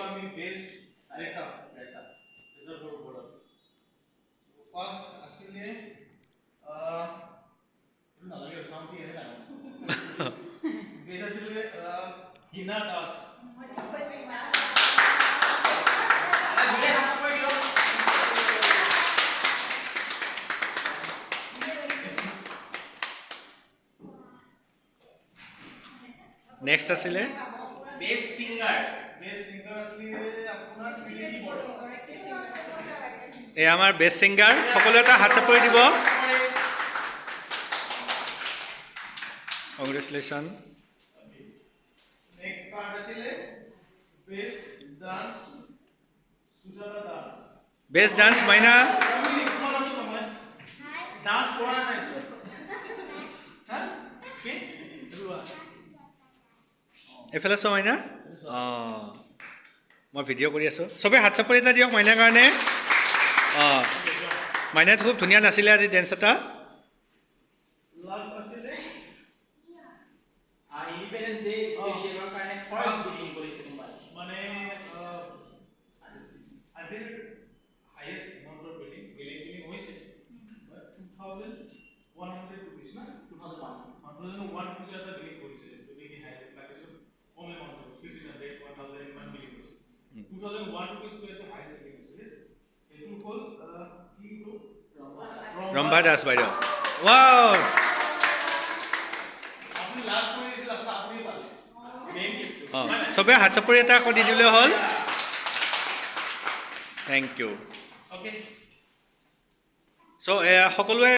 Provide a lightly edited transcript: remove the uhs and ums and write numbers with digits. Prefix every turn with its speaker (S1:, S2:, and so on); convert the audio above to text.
S1: Assam based Assam. First, asile nalage something ene na. Base asile Hina Das.
S2: Next asile
S1: Best singer asile apunar Trinity Board.
S2: এই আমাৰ best singer সকলো এটা হাত চাপৰি দিব congratulation
S1: Next part asile best dance Sujata Das.
S2: Best dance মাইনা
S1: Dance kora nai so. Ha? Ke?
S2: এফালে চ মাইনা অঁ মই ভিডিঅ' কৰি আছোঁ চবেই হাত চাপৰি এটা দিয়ক মাইনাৰ কাৰণে অঁ মাইনাই খুব ধুনীয়া নাছিলে আজি ডেন্স এটা
S1: Last asile
S3: Independence Day special karone first bidding korise tumbai
S1: mane azir highest amount of billing hoise 2100 rupees na 2001 rupees eta billing korise to be high like kome amount 1500 1000 1 billing korise 2001 rupees to eta highest billing asile etu hol ki to
S2: Rambha Das বাইদেউ wow
S1: apni last korise apna apni pale main gift
S2: অঁ চবেই হাত চাপৰি এটা কৰি দিলে হ'ল thank U
S1: okay
S2: চ' সকলোৱে